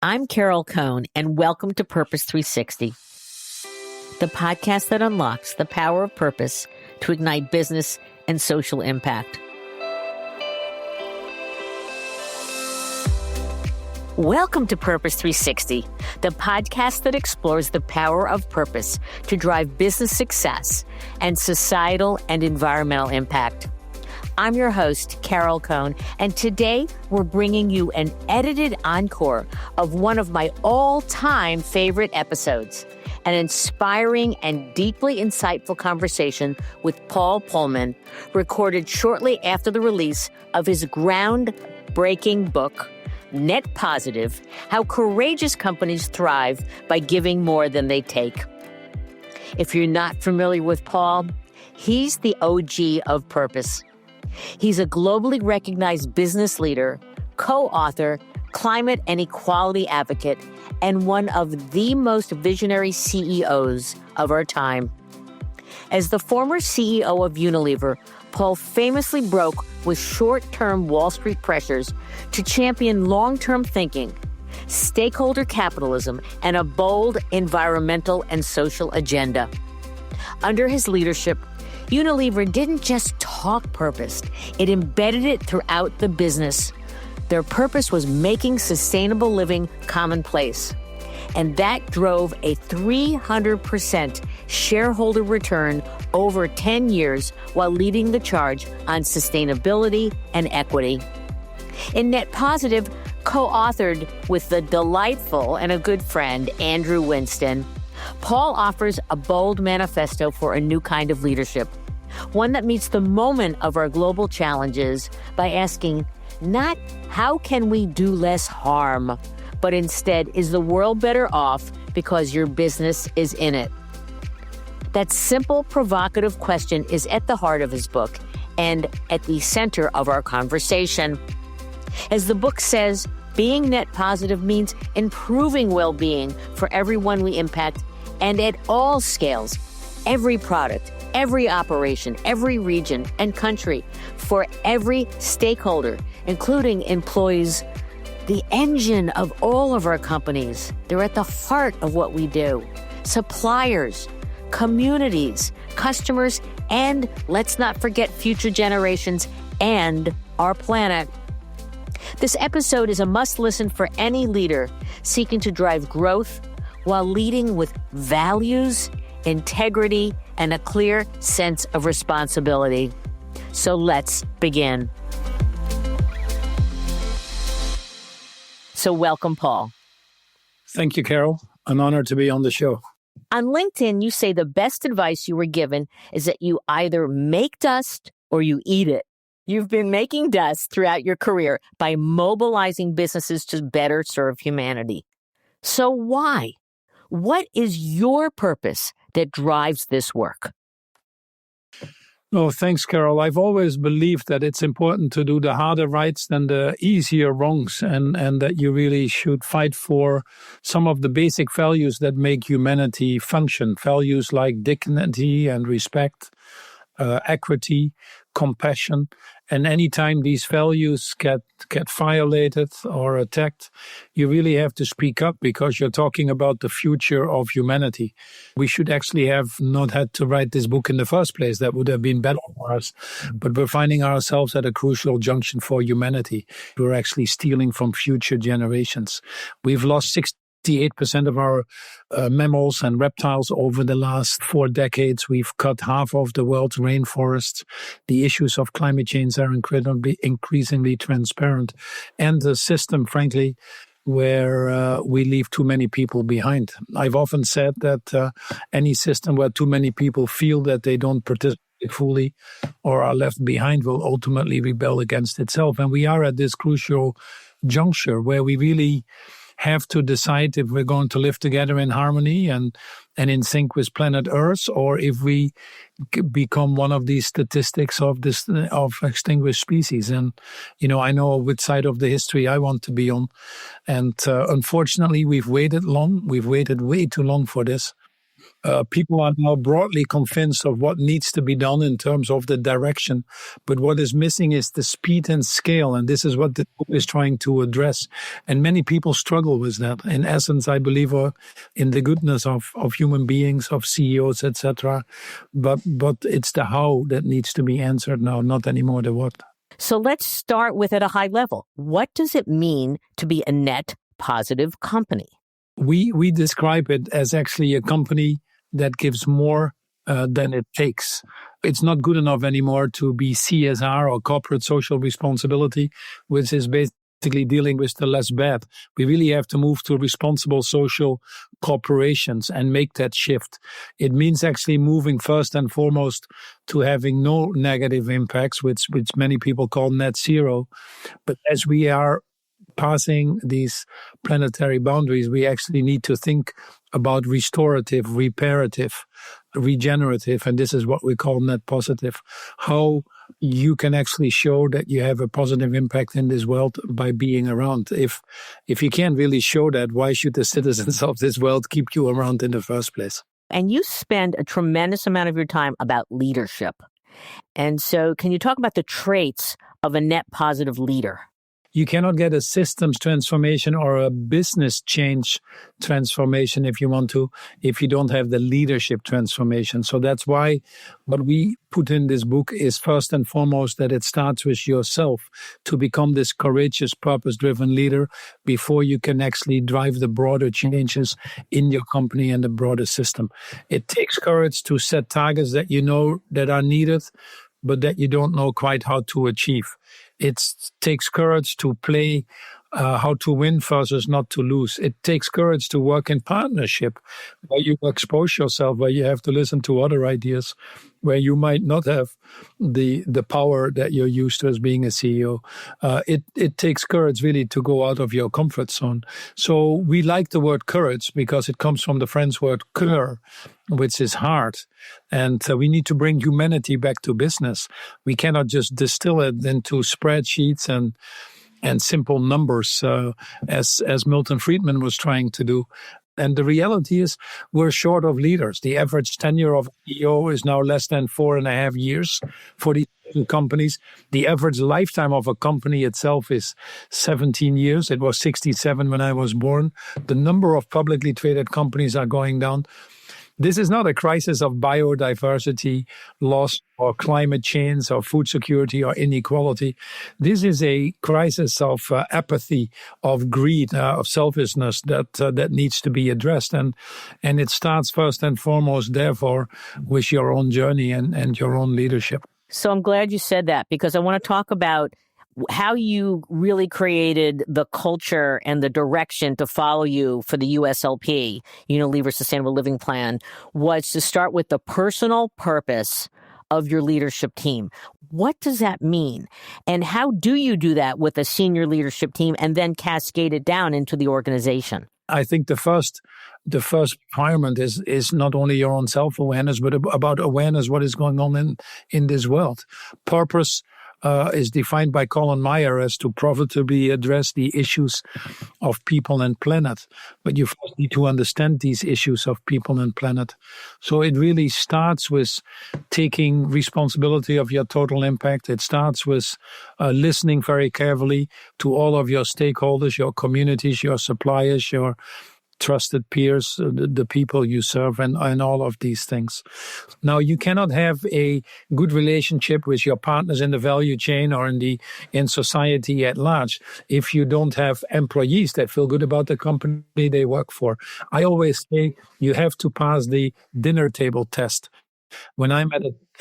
I'm Carol Cohn, and welcome to Purpose 360, the podcast that unlocks the power of purpose to ignite business and social impact. Welcome to Purpose 360, the podcast that explores the power of purpose to drive business success and societal and environmental impact. I'm your host, Carol Cohn, and today we're bringing you an edited encore of one of my all-time favorite episodes, an inspiring and deeply insightful conversation with Paul Polman, recorded shortly after the release of his groundbreaking book, Net Positive: How Courageous Companies Thrive by Giving More Than They Take. If you're not familiar with Paul, he's the OG of purpose. He's a globally recognized business leader, co-author, climate and equality advocate, and one of the most visionary CEOs of our time. As the former CEO of Unilever, Paul famously broke with short-term Wall Street pressures to champion long-term thinking, stakeholder capitalism, and a bold environmental and social agenda. Under his leadership, Unilever didn't just talk purpose, it embedded it throughout the business. Their purpose was making sustainable living commonplace. And that drove a 300% shareholder return over 10 years while leading the charge on sustainability and equity. In Net Positive, co-authored with the delightful and a good friend, Andrew Winston, Paul offers a bold manifesto for a new kind of leadership, one that meets the moment of our global challenges by asking not how can we do less harm, but instead, is the world better off because your business is in it? That simple, provocative question is at the heart of his book and at the center of our conversation. As the book says, being net positive means improving well-being for everyone we impact and at all scales, every product, every operation, every region and country, for every stakeholder, including employees, the engine of all of our companies. They're at the heart of what we do. Suppliers, communities, customers, and let's not forget future generations and our planet. This episode is a must-listen for any leader seeking to drive growth while leading with values, integrity, and a clear sense of responsibility. So let's begin. So welcome, Paul. Thank you, Carol. An honor to be on the show. On LinkedIn, you say the best advice you were given is that you either make dust or you eat it. You've been making dust throughout your career by mobilizing businesses to better serve humanity. So why? What is your purpose that drives this work? Oh, thanks, Carol. I've always believed that it's important to do the harder rights than the easier wrongs, and that you really should fight for some of the basic values that make humanity function. Values like dignity and respect, equity, compassion. And anytime these values get violated or attacked, you really have to speak up because you're talking about the future of humanity. We should actually have not had to write this book in the first place. That would have been better for us. But we're finding ourselves at a crucial junction for humanity. We're actually stealing from future generations. We've lost 68% of our mammals and reptiles over the last 4 decades. We've cut half of the world's rainforests. The issues of climate change are increasingly transparent. And the system, frankly, where we leave too many people behind. I've often said that any system where too many people feel that they don't participate fully or are left behind will ultimately rebel against itself. And we are at this crucial juncture where we really have to decide if we're going to live together in harmony and in sync with planet Earth, or if we become one of these statistics of extinguished species. And, I know which side of the history I want to be on. And unfortunately, we've waited long. We've waited way too long for this. People are now broadly convinced of what needs to be done in terms of the direction. But what is missing is the speed and scale. And this is what the book is trying to address. And many people struggle with that. In essence, I believe in the goodness of human beings, of CEOs, etc. But it's the how that needs to be answered now, not anymore the what. So let's start with at a high level. What does it mean to be a net positive company? We describe it as actually a company that gives more than it takes. It's not good enough anymore to be CSR or corporate social responsibility, which is basically dealing with the less bad. We really have to move to responsible social corporations and make that shift. It means actually moving first and foremost to having no negative impacts, which many people call net zero. But as we are passing these planetary boundaries, we actually need to think about restorative, reparative, regenerative, and this is what we call net positive. How you can actually show that you have a positive impact in this world by being around. If you can't really show that, why should the citizens of this world keep you around in the first place? And you spend a tremendous amount of your time about leadership. And so can you talk about the traits of a net positive leader? You cannot get a systems transformation or a business change transformation if you don't have the leadership transformation. So that's why what we put in this book is first and foremost that it starts with yourself to become this courageous, purpose-driven leader before you can actually drive the broader changes in your company and the broader system. It takes courage to set targets that you know that are needed, but that you don't know quite how to achieve. It takes courage to play how to win versus not to lose. It takes courage to work in partnership, where you expose yourself, where you have to listen to other ideas, where you might not have the power that you're used to as being a CEO. It takes courage really to go out of your comfort zone. So we like the word courage because it comes from the French word cœur, which is heart. And we need to bring humanity back to business. We cannot just distill it into spreadsheets and simple numbers, as Milton Friedman was trying to do. And the reality is we're short of leaders. The average tenure of CEO is now less than 4.5 years for these companies. The average lifetime of a company itself is 17 years. It was 67 when I was born. The number of publicly traded companies are going down. This is not a crisis of biodiversity loss or climate change or food security or inequality. This is a crisis of apathy, of greed, of selfishness that needs to be addressed. And it starts first and foremost, therefore, with your own journey and your own leadership. So I'm glad you said that because I want to talk about how you really created the culture and the direction to follow you for the USLP, Unilever Sustainable Living Plan, was to start with the personal purpose of your leadership team. What does that mean? And how do you do that with a senior leadership team and then cascade it down into the organization? I think the first requirement is not only your own self-awareness, but about awareness what is going on in this world. Purpose is defined by Colin Meyer as to profitably address the issues of people and planet. But you first need to understand these issues of people and planet. So it really starts with taking responsibility of your total impact. It starts with listening very carefully to all of your stakeholders, your communities, your suppliers, your trusted peers, the people you serve, and all of these things. Now, you cannot have a good relationship with your partners in the value chain or in society at large if you don't have employees that feel good about the company they work for. I always say you have to pass the dinner table test. When I'm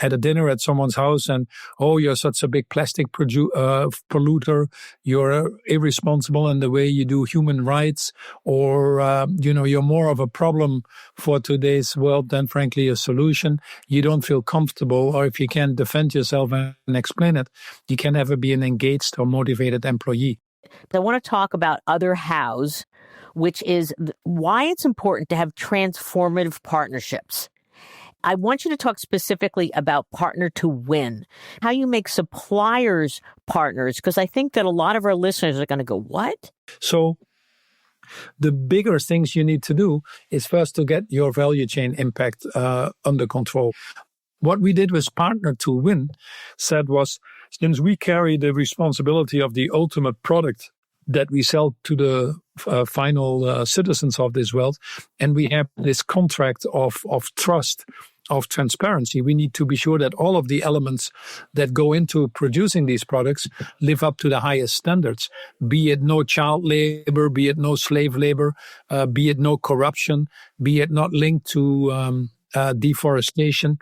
at a dinner at someone's house and, you're such a big plastic polluter, you're irresponsible in the way you do human rights, or, you're more of a problem for today's world than, frankly, a solution. You don't feel comfortable, or if you can't defend yourself and explain it, you can never be an engaged or motivated employee. I want to talk about other hows, which is why it's important to have transformative partnerships. I want you to talk specifically about partner to win, how you make suppliers partners, because I think that a lot of our listeners are going to go, what? So The bigger things you need to do is first to get your value chain impact under control. What we did with Partner to Win said was, since we carry the responsibility of the ultimate product that we sell to the final citizens of this world, and we have this contract of trust, of transparency, we need to be sure that all of the elements that go into producing these products live up to the highest standards, be it no child labor, be it no slave labor, be it no corruption, be it not linked to deforestation.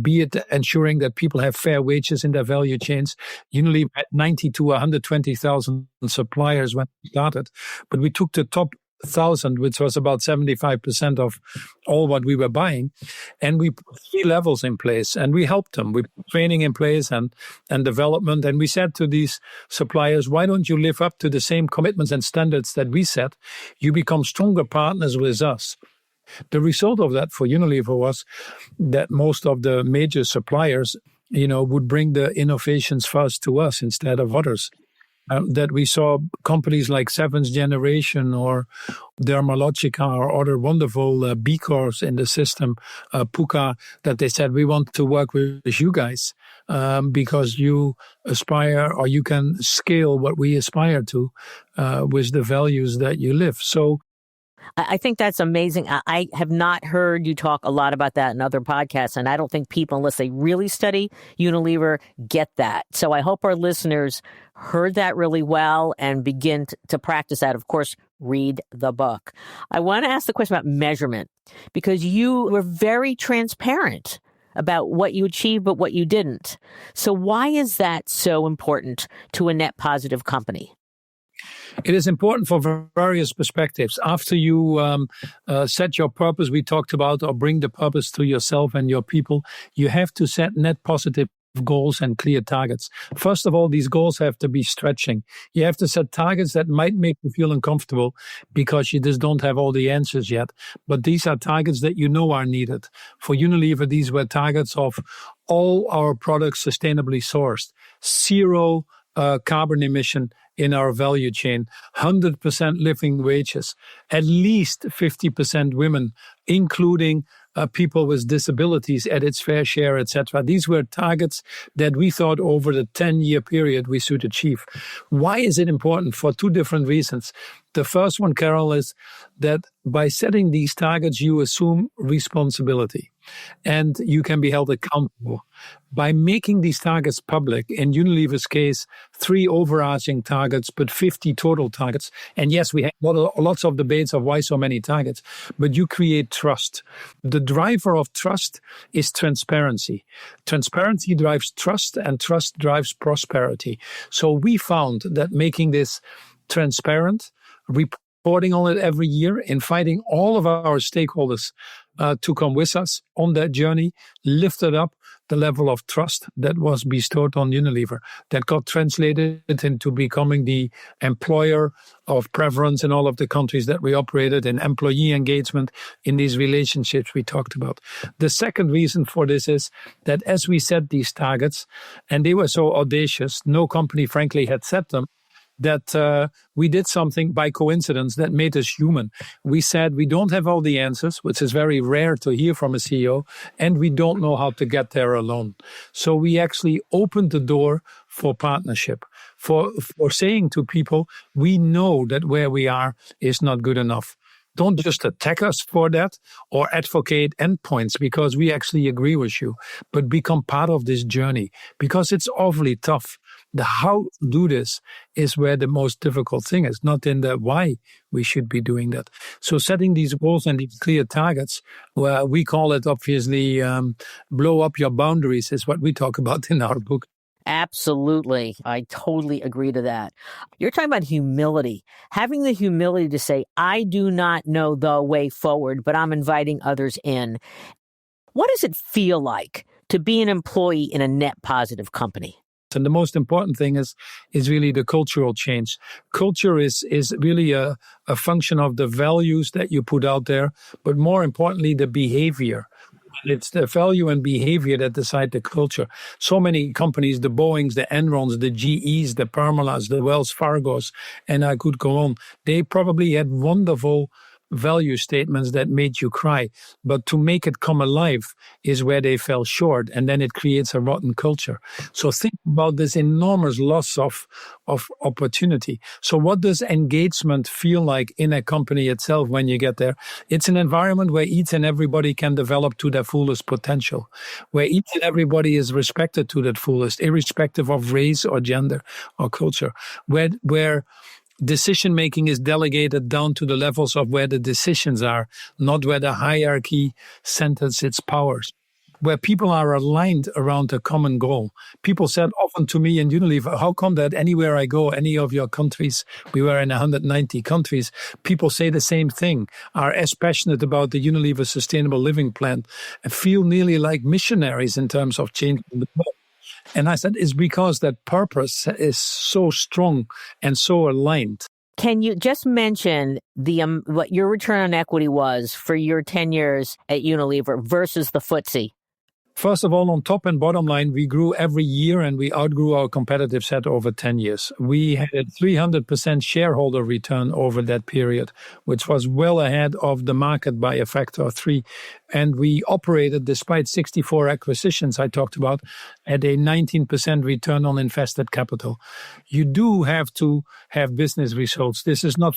Be it ensuring that people have fair wages in their value chains. Unilever had 90 to 120,000 suppliers when we started, but we took the top 1,000, which was about 75% of all what we were buying, and we put 3 levels in place, and we helped them. We put training in place and development, and we said to these suppliers, why don't you live up to the same commitments and standards that we set? You become stronger partners with us. The result of that for Unilever was that most of the major suppliers, would bring the innovations first to us instead of others. That we saw companies like Seventh Generation or Dermalogica or other wonderful B Corps in the system, Puka, that they said, we want to work with you guys because you aspire, or you can scale what we aspire to with the values that you live. So I think that's amazing. I have not heard you talk a lot about that in other podcasts, and I don't think people, unless they really study Unilever, get that. So I hope our listeners heard that really well and begin to practice that. Of course, read the book. I want to ask the question about measurement, because you were very transparent about what you achieved, but what you didn't. So why is that so important to a net positive company? It is important for various perspectives. After you set your purpose, we talked about, or bring the purpose to yourself and your people, you have to set net positive goals and clear targets. First of all, these goals have to be stretching. You have to set targets that might make you feel uncomfortable because you just don't have all the answers yet. But these are targets that you know are needed. For Unilever, these were targets of all our products sustainably sourced, 0 carbon emission in our value chain, 100% living wages, at least 50% women, including people with disabilities at its fair share, etc. These were targets that we thought over the 10-year period we should achieve. Why is it important? For 2 different reasons. The first one, Carol, is that by setting these targets, you assume responsibility and you can be held accountable. By making these targets public, in Unilever's case, 3 overarching targets, but 50 total targets. And yes, we have lots of debates of why so many targets, but you create trust. The driver of trust is transparency. Transparency drives trust, and trust drives prosperity. So we found that making this transparent, reporting on it every year, inviting all of our stakeholders to come with us on that journey, lifted up the level of trust that was bestowed on Unilever, that got translated into becoming the employer of preference in all of the countries that we operated in, employee engagement in these relationships we talked about. The second reason for this is that as we set these targets, and they were so audacious, no company frankly had set them, that we did something by coincidence that made us human. We said we don't have all the answers, which is very rare to hear from a CEO, and we don't know how to get there alone. So we actually opened the door for partnership, for saying to people, we know that where we are is not good enough. Don't just attack us for that or advocate endpoints because we actually agree with you, but become part of this journey because it's awfully tough. The how to do this is where the most difficult thing is, not in the why we should be doing that. So setting these goals and these clear targets, well, we call it obviously blow up your boundaries is what we talk about in our book. Absolutely. I totally agree to that. You're talking about humility, having the humility to say, I do not know the way forward, but I'm inviting others in. What does it feel like to be an employee in a net positive company? And the most important thing is really the cultural change. Culture is really a function of the values that you put out there, but more importantly, the behavior. It's the value and behavior that decide the culture. So many companies, the Boeings, the Enrons, the GEs, the Parmalas, the Wells Fargos, and I could go on. They probably had wonderful value statements that made you cry. But to make it come alive is where they fell short, and then it creates a rotten culture. So think about this enormous loss of opportunity. So what does engagement feel like in a company itself when you get there? It's an environment where each and everybody can develop to their fullest potential, where each and everybody is respected to that fullest, irrespective of race or gender or culture, where decision-making is delegated down to the levels of where the decisions are, not where the hierarchy centers its powers, where people are aligned around a common goal. People said often to me in Unilever, how come that anywhere I go, any of your countries, we were in 190 countries, people say the same thing, are as passionate about the Unilever Sustainable Living Plan, and feel nearly like missionaries in terms of changing the world. And I said, it's because that purpose is so strong and so aligned. Can you just mention what your return on equity was for your 10 years at Unilever versus the FTSE? First of all, on top and bottom line, we grew every year and we outgrew our competitive set over 10 years. We had a 300% shareholder return over that period, which was well ahead of the market by a factor of 3. And we operated, despite 64 acquisitions I talked about, at a 19% return on invested capital. You do have to have business results. This is not...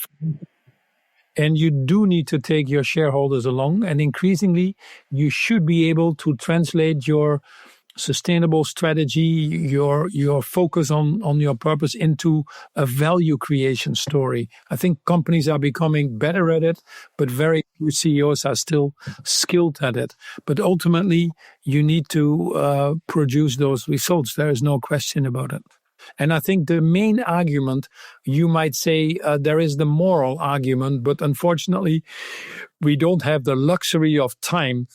And you do need to take your shareholders along. And increasingly, you should be able to translate your sustainable strategy, your focus on your purpose into a value creation story. I think companies are becoming better at it, but very few CEOs are still skilled at it. But ultimately, you need to produce those results. There is no question about it. And I think the main argument, you might say, there is the moral argument, but unfortunately, we don't have the luxury of time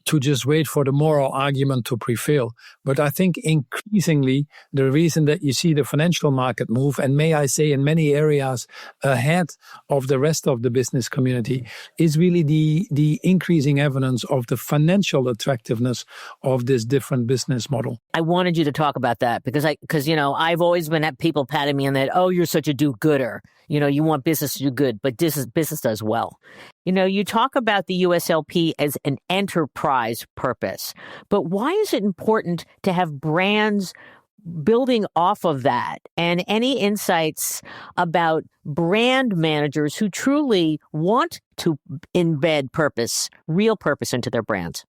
to just wait for the moral argument to prevail. But I think increasingly, the reason that you see the financial market move, and may I say in many areas ahead of the rest of the business community, is really the increasing evidence of the financial attractiveness of this different business model. I wanted you to talk about that because I've always been at people patting me on that, oh, you're such a do-gooder. You want business to do good, but business does well. You talk about the USLP as an enterprise purpose, but why is it important to have brands building off of that? And any insights about brand managers who truly want to embed purpose, real purpose into their brands?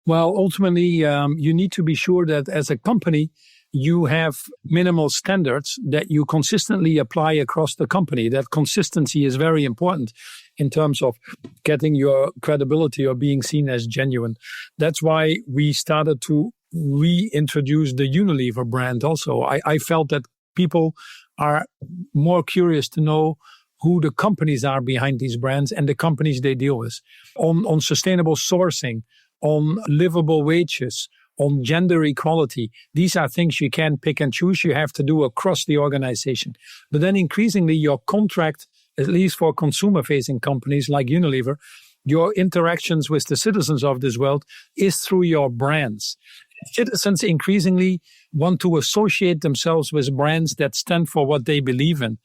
Well, ultimately, you need to be sure that as a company, you have minimal standards that you consistently apply across the company. That consistency is very important in terms of getting your credibility or being seen as genuine. That's why we started to reintroduce the Unilever brand also. I felt that people are more curious to know who the companies are behind these brands and the companies they deal with. On sustainable sourcing, on livable wages, on gender equality. These are things you can't pick and choose. You have to do across the organization. But then increasingly your contract, at least for consumer-facing companies like Unilever, your interactions with the citizens of this world is through your brands. Citizens increasingly want to associate themselves with brands that stand for what they believe in.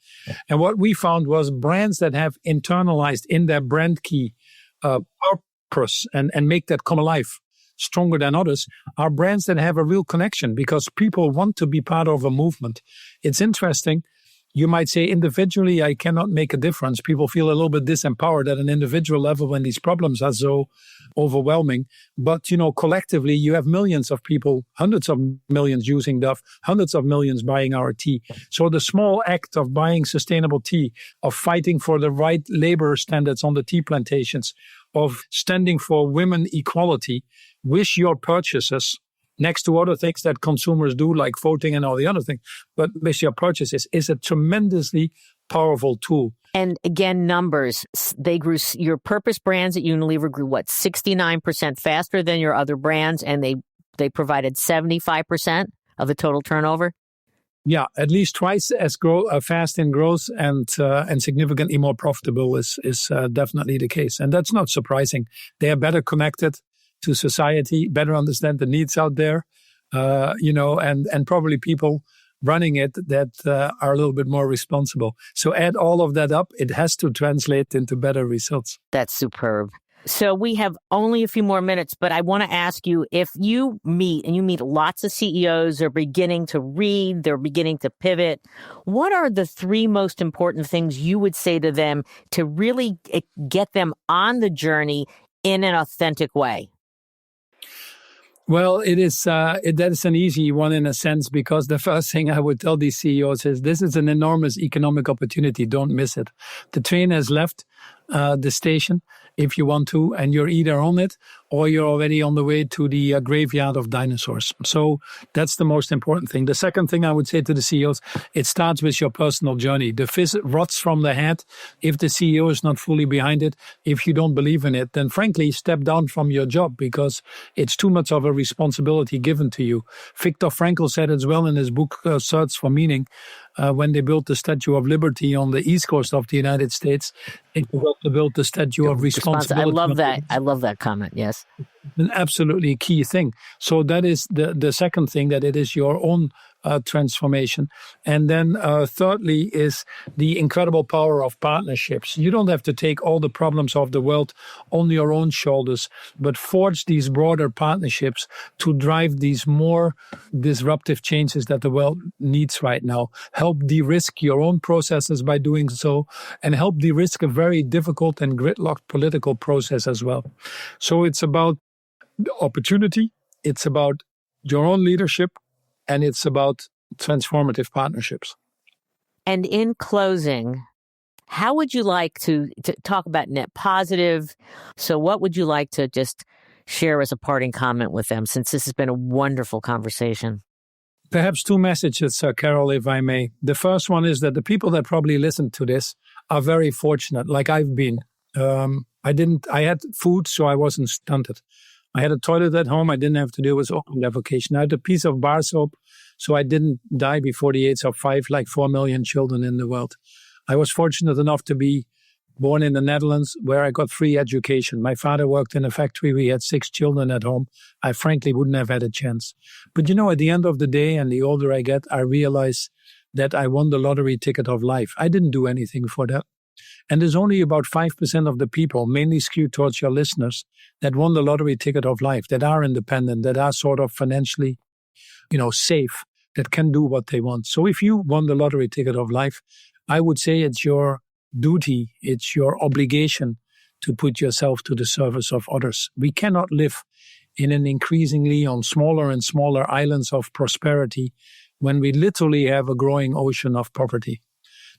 And what we found was brands that have internalized in their brand key purpose and make that come alive stronger than others are brands that have a real connection because people want to be part of a movement. It's interesting. You might say individually, I cannot make a difference. People feel a little bit disempowered at an individual level when these problems are so overwhelming. But, collectively, you have millions of people, hundreds of millions using Dove, hundreds of millions buying our tea. So the small act of buying sustainable tea, of fighting for the right labor standards on the tea plantations, of standing for women equality with your purchases, next to other things that consumers do, like voting and all the other things, but with your purchases, is a tremendously powerful tool. And again, numbers, they grew, your purpose brands at Unilever grew, 69% faster than your other brands, and they provided 75% of the total turnover? Yeah, at least twice as fast in growth and significantly more profitable is definitely the case. And that's not surprising. They are better connected to society, better understand the needs out there, and probably people running it that are a little bit more responsible. So add all of that up, it has to translate into better results. That's superb. So we have only a few more minutes, but I want to ask you, if you meet lots of CEOs, they're beginning to read, they're beginning to pivot, what are the 3 most important things you would say to them to really get them on the journey in an authentic way? Well, that is an easy one in a sense, because the first thing I would tell these CEOs is this is an enormous economic opportunity. Don't miss it. The train has left the station if you want to, and you're either on it or you're already on the way to the graveyard of dinosaurs. So that's the most important thing. The second thing I would say to the CEOs, it starts with your personal journey. The fizz rots from the head if the CEO is not fully behind it. If you don't believe in it, then frankly, step down from your job, because it's too much of a responsibility given to you. Viktor Frankl said as well in his book, Search for Meaning, when they built the Statue of Liberty on the East Coast of the United States, they forgot to build the Statue of Responsibility. I love that. I love that comment. Yes. An absolutely key thing. So that is the second thing, that it is your own transformation. And then thirdly is the incredible power of partnerships. You don't have to take all the problems of the world on your own shoulders, but forge these broader partnerships to drive these more disruptive changes that the world needs right now. Help de-risk your own processes by doing so, and help de-risk a very difficult and gridlocked political process as well. So it's about opportunity, it's about your own leadership, and it's about transformative partnerships. And in closing, how would you like to talk about net positive? So what would you like to just share as a parting comment with them, since this has been a wonderful conversation? Perhaps 2 messages, Carol, if I may. The first one is that the people that probably listen to this are very fortunate, like I've been. I had food, so I wasn't stunted. I had a toilet at home. I didn't have to deal with organ defecation. I had a piece of bar soap, so I didn't die before the age of 5, like 4 million children in the world. I was fortunate enough to be born in the Netherlands, where I got free education. My father worked in a factory. We had 6 children at home. I frankly wouldn't have had a chance. But at the end of the day, and the older I get, I realize that I won the lottery ticket of life. I didn't do anything for that. And there's only about 5% of the people, mainly skewed towards your listeners, that won the lottery ticket of life, that are independent, that are sort of financially, safe, that can do what they want. So if you won the lottery ticket of life, I would say it's your duty, it's your obligation to put yourself to the service of others. We cannot live in an increasingly on smaller and smaller islands of prosperity when we literally have a growing ocean of poverty.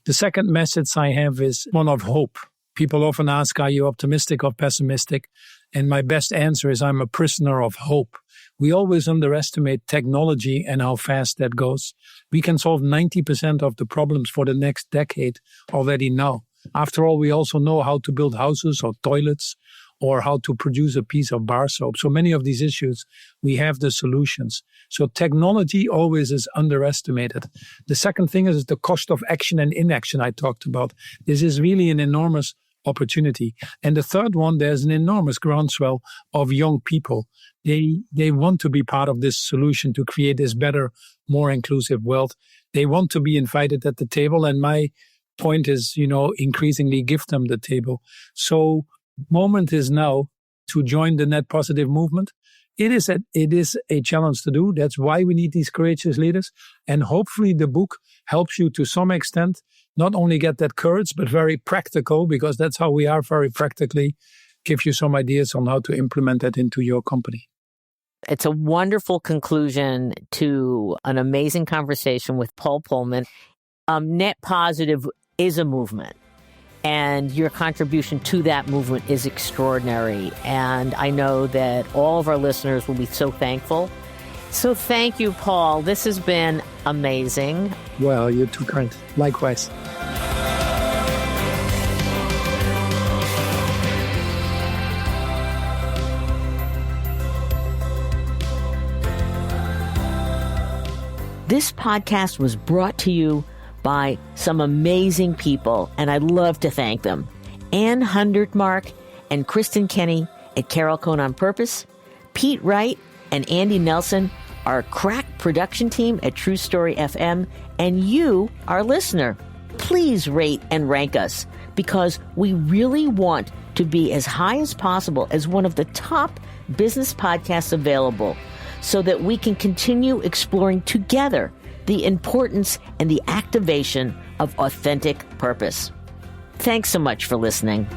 The second message I have is one of hope. People often ask, are you optimistic or pessimistic? And my best answer is I'm a prisoner of hope. We always underestimate technology and how fast that goes. We can solve 90% of the problems for the next decade already now. After all, we also know how to build houses or toilets, or how to produce a piece of bar soap. So many of these issues, we have the solutions. So technology always is underestimated. The second thing is the cost of action and inaction I talked about. This is really an enormous opportunity. And the third one, there's an enormous groundswell of young people. They want to be part of this solution to create this better, more inclusive world. They want to be invited at the table. And my point is, increasingly give them the table. So moment is now to join the net positive movement. It is a challenge to do. That's why we need these courageous leaders. And hopefully the book helps you to some extent not only get that courage, but very practical, because that's how we are, very practically, give you some ideas on how to implement that into your company. It's a wonderful conclusion to an amazing conversation with Paul Polman. Net positive is a movement. And your contribution to that movement is extraordinary. And I know that all of our listeners will be so thankful. So thank you, Paul. This has been amazing. Well, you're too kind. Likewise. This podcast was brought to you by some amazing people, and I'd love to thank them. Ann Hundertmark and Kristen Kenny at Carol Cohn on Purpose, Pete Wright and Andy Nelson, our crack production team at True Story FM, and you, our listener. Please rate and rank us, because we really want to be as high as possible as one of the top business podcasts available, so that we can continue exploring together the importance and the activation of authentic purpose. Thanks so much for listening.